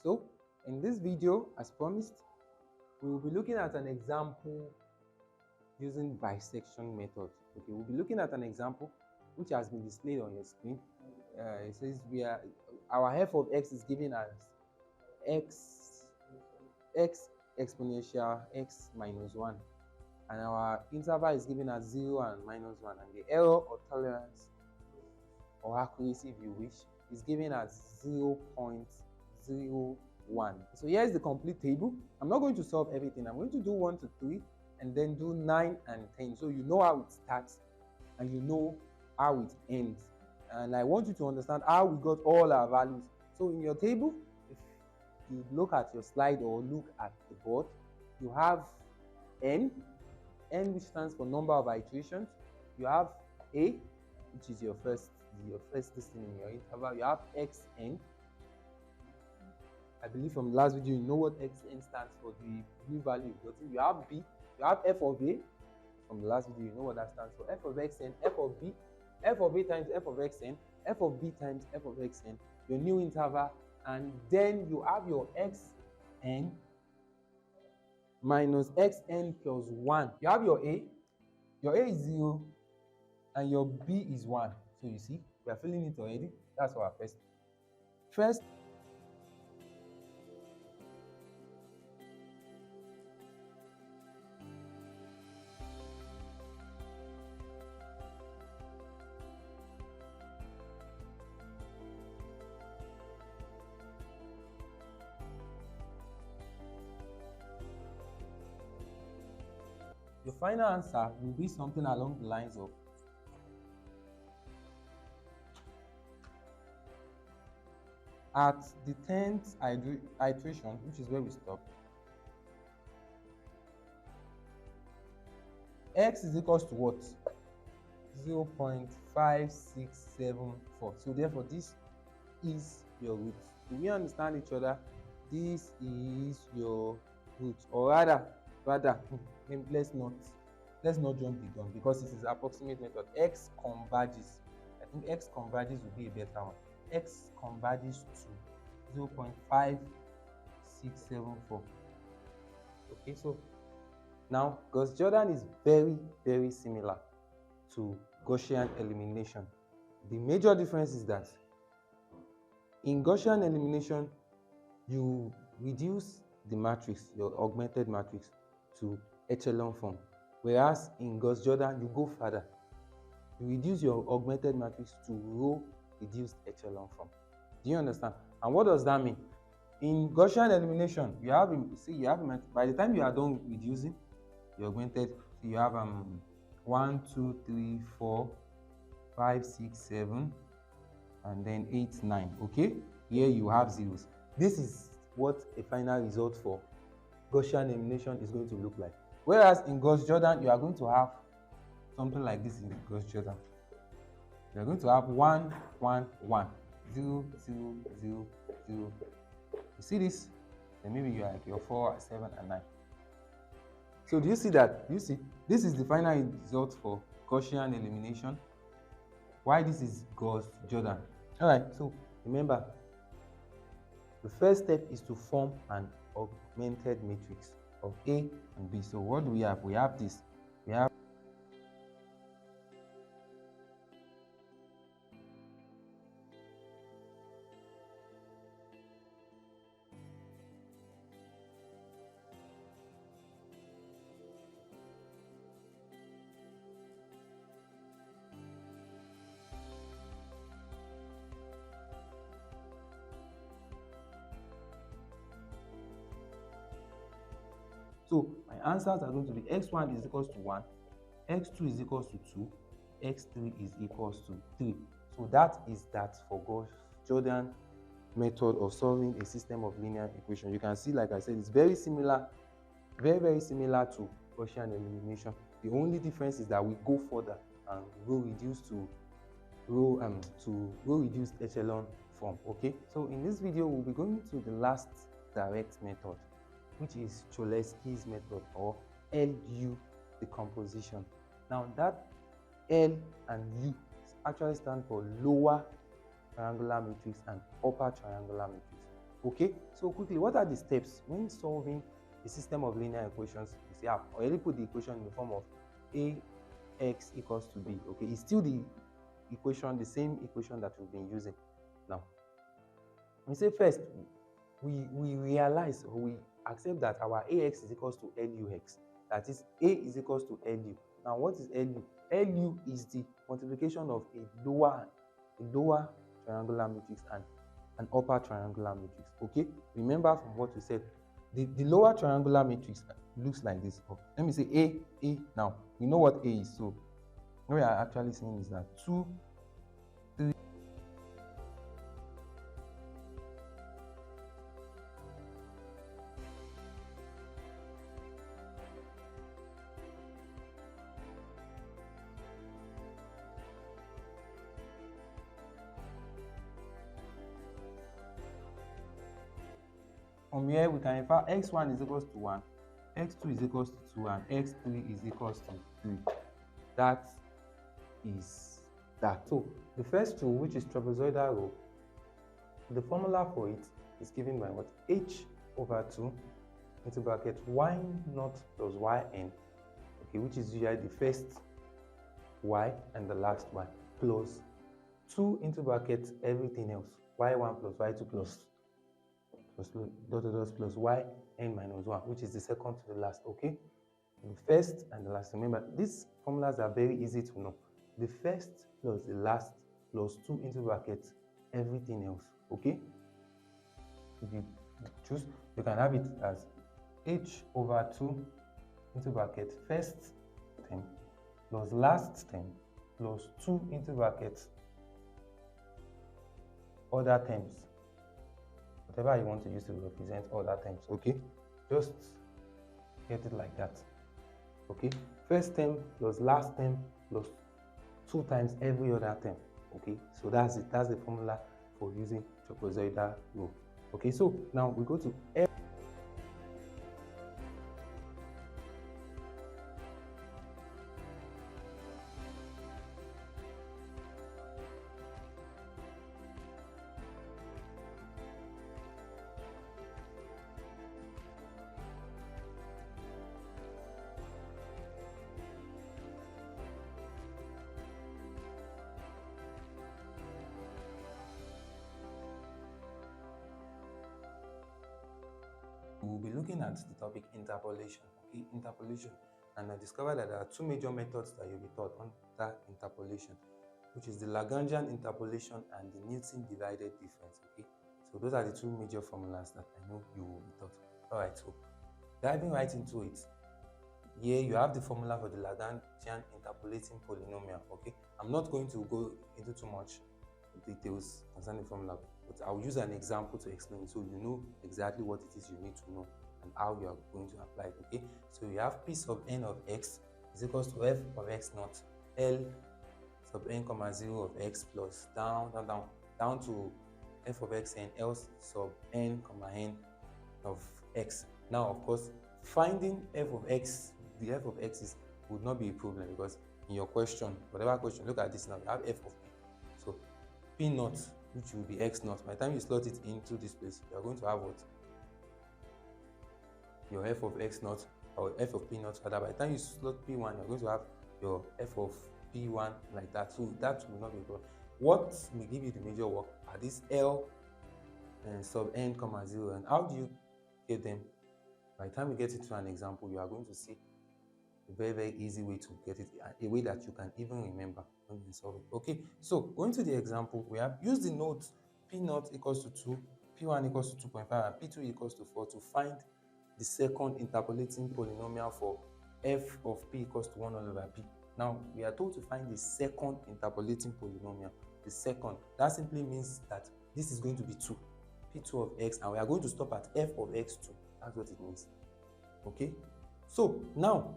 So in this video, as promised, we will be looking at an example using bisection method. Okay, we'll be looking at an example which has been displayed on your screen. It says our f of x is given as x exponential x minus 1, and our interval is given as 0 and minus 1, and the error or tolerance or accuracy, if you wish, is given as 0.01. So here's the complete table. I'm not going to solve everything. I'm going to do 1 to 3 and then do 9 and 10, so you know how it starts and you know how it ends. And I want you to understand how we got all our values. So in your table, if you look at your slide or look at the board, you have n, which stands for number of iterations. You have a, which is your first distance in your interval. You have xn. I believe from the last video you know what xn stands for, the blue value you got. You have b, you have f of a. From the last video you know what that stands for. F of xn, f of b, f of a times f of xn, f of b times f of xn, your new interval, and then you have your xn minus xn plus 1. You have your a is 0 and your b is 1. So you see, we are filling it already. That's our first. Your final answer will be something along the lines of at the 10th iteration, which is where we stop, x is equals to what? 0.5674. So therefore this is your root. Do we understand each other? This is your root, or rather let's not jump the gun, because this is approximate method. X converges. I think x converges would be a better one. X converges to 0.5674. Okay, so now Gauss-Jordan is very, very similar to Gaussian elimination. The major difference is that in Gaussian elimination, you reduce the matrix, your augmented matrix, to echelon form, whereas in Gauss-Jordan you go further. You reduce your augmented matrix to row reduced echelon form. Do you understand? And what does that mean? In Gaussian elimination, you have by the time you are done reducing your augmented, you have 1, 2, 3, 4, 5, 6, 7, and then 8, 9. Okay, here you have zeros. This is what a final result for Gaussian elimination is going to look like. Whereas in Gauss-Jordan, you are going to have something like this. In Gauss-Jordan, you are going to have 1, 1, 1, 0, 0, 0, 0. You see this? Then maybe you are like your 4, 7, and 9. So do you see that? You see, this is the final result for Gaussian elimination. Why this is Gauss-Jordan? All right. So remember, the first step is to form an augmented matrix of A and B. So what do we have? We have this. We have So my answers are going to be x1 is equals to 1, x2 is equals to 2, x3 is equals to 3. So that is that for Gauss-Jordan method of solving a system of linear equations. You can see, like I said, it's very similar, very similar to Gaussian elimination. The only difference is that we go further and row reduced to row reduced echelon form. Okay, so in this video we'll be going to the last direct method, which is Cholesky's method, or LU decomposition. Now that L and U actually stand for lower triangular matrix and upper triangular matrix. Okay, so quickly, what are the steps when solving a system of linear equations? You see, I've already put the equation in the form of ax equals to b. Okay, it's still the equation, the same equation that we've been using. Now, we say first, we realize, or we accept that our ax is equals to lux. That is, a is equals to lu. Now, what is lu? Lu is the multiplication of a lower triangular matrix and an upper triangular matrix. Okay, remember from what we said, the lower triangular matrix looks like this. Oh, let me say a. Now we know what a is, so what we are actually saying is that 2, 3. From here we can infer x1 is equals to 1, x2 is equals to 2, and x3 is equals to 3. That is that. So the first rule, which is trapezoidal rule, the formula for it is given by what? H over 2 into bracket y naught plus yn, okay, which is usually the first y and the last y, plus 2 into bracket everything else, y1 plus y2 plus dot plus yn minus 1, which is the second to the last. Okay, the first and the last. Remember, these formulas are very easy to know. The first plus the last plus 2 into bracket everything else. Okay, if you choose, you can have it as h over 2 into bracket first term plus last term plus 2 into bracket other terms, whatever you want to use to represent other terms. Okay, just get it like that. Okay, first term plus last term plus 2 times every other term. Okay, so that's it. That's the formula for using trapezoidal rule. Okay, so now we go to F. We'll be looking at the topic interpolation. Okay, interpolation, and I discovered that there are 2 major methods that you'll be taught on that interpolation, which is the Lagrangian interpolation and the Newton divided difference. Okay, so those are the 2 major formulas that I know you will be taught. All right, so diving right into it, here you have the formula for the Lagrangian interpolating polynomial. Okay, I'm not going to go into too much details concerning the formula, but I'll use an example to explain so you know exactly what it is you need to know and how you are going to apply it. Okay, so you have p sub n of x is equals to f of x naught l sub n comma 0 of x plus down to f of x and l sub n comma n of x. Now, of course, finding f of x, the f of x would not be a problem, because in your question, whatever question, look at this now, you have f of p. So p naught, which will be x naught, by the time you slot it into this place, you are going to have what? Your f of x naught, or f of p naught rather. By the time you slot p1, you're going to have your f of p1 like that. So that will not be a problem. What will give you the major work are these l and sub n comma 0, and how do you get them? By the time we get into an example, you are going to see a very, very easy way to get it, a way that you can even remember when you solve it. Okay, so going to the example, we have used the notes p naught equals to 2, p1 equals to 2.5, and p2 equals to 4 to find the second interpolating polynomial for f of p equals to 1 over p. Now, we are told to find the second interpolating polynomial. The second, that simply means that this is going to be 2, p2 of x, and we are going to stop at f of x2. That's what it means. Okay, so now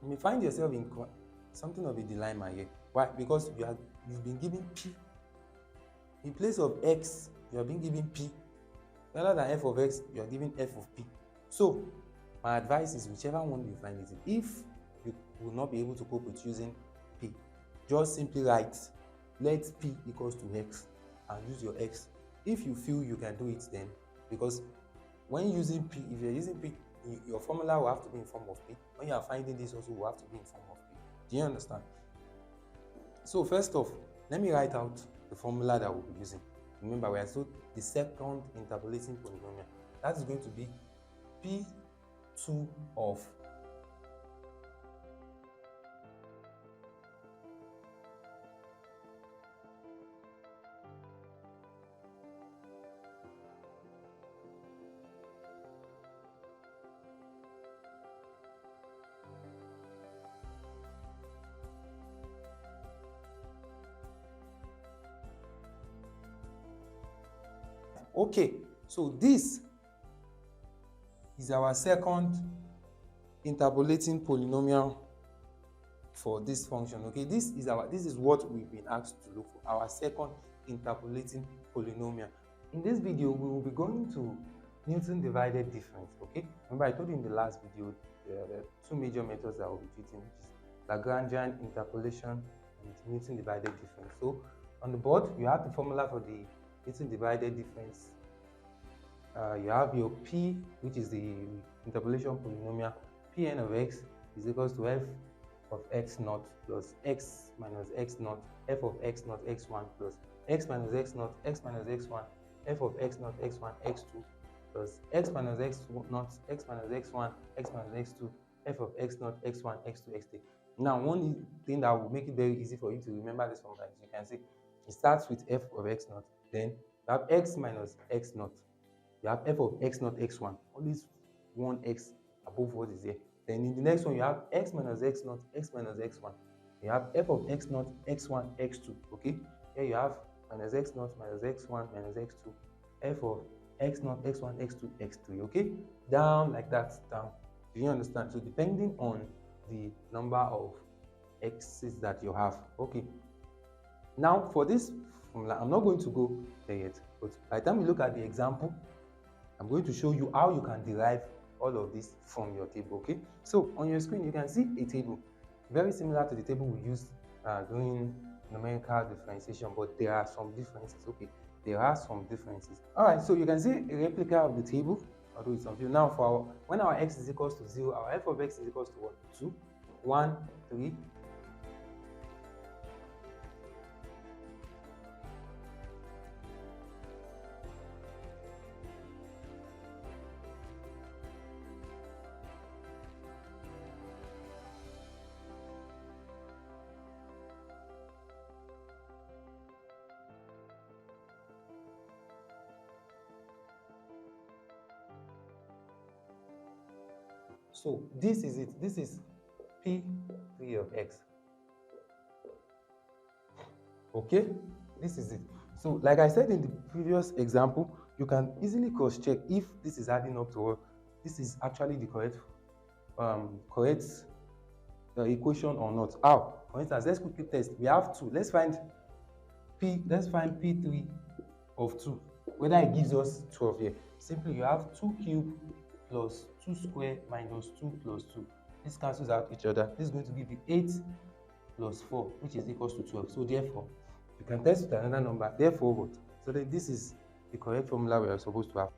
you may find yourself in something of a dilemma here. Why? Because you've been given p in place of x, you are being given p. Rather than f of x, you are given f of p. So my advice is, whichever one you find it in, if you will not be able to cope with using p, just simply write let p equals to x and use your x. If you feel you can do it, then because when using P, if you're using P, your formula will have to be in form of P. When you are finding this also will have to be in form of P. Do you understand? So first off, let me write out the formula that we'll be using. Remember, we are still the second interpolating polynomial. That is going to be P2 of Okay, so this is our second interpolating polynomial for this function. Okay, this is what we've been asked to look for, our second interpolating polynomial. In this video, we will be going to Newton divided difference. Okay, remember I told you in the last video there are two major methods that we'll be treating, which is Lagrangian interpolation and Newton divided difference. So on the board, you have the formula for the Newton divided difference. You have your P, which is the interpolation polynomial. Pn of x is equals to f of x naught plus x minus x naught, f of x naught x1 plus x minus x naught, x minus x1, f of x naught x1 x2 plus x minus x naught, x minus x1, x minus x2, f of x naught x1 x2 x3. Now, one thing that will make it very easy for you to remember this formula is you can see it starts with f of x naught, then you have x minus x naught, you have f of x naught x1, only one x above what is here. Then in the next one, you have x minus x naught, x minus x1. You have f of x naught x1 x2. Okay, here you have minus x naught minus x1 minus x2, f of x naught x1 x2 x3. Okay, down like that, down. Do you understand? So depending on the number of x's that you have. Okay, now for this formula, I'm not going to go there yet, but by the time we look at the example, I'm going to show you how you can derive all of this from your table. Okay, so on your screen you can see a table very similar to the table we used during numerical differentiation, but there are some differences. Okay, there are some differences. All right, so you can see a replica of the table, although it's on view. Now for when our x is equals to 0, our f of x is equals to what? 2, 1, 3. So this is it. This is P3 of x. Okay, this is it. So like I said in the previous example, you can easily cross-check if this is adding up to what this is actually the correct equation or not. How? For instance, let's quickly test. We have 2. Let's find P3 of 2, whether it gives us 12 here. Simply, you have 2 cubed plus 2 square minus 2 plus 2. This cancels out each other. This is going to give you 8 plus 4, which is equals to 12. So therefore, you can test with another number. Therefore, what? So then this is the correct formula we are supposed to have.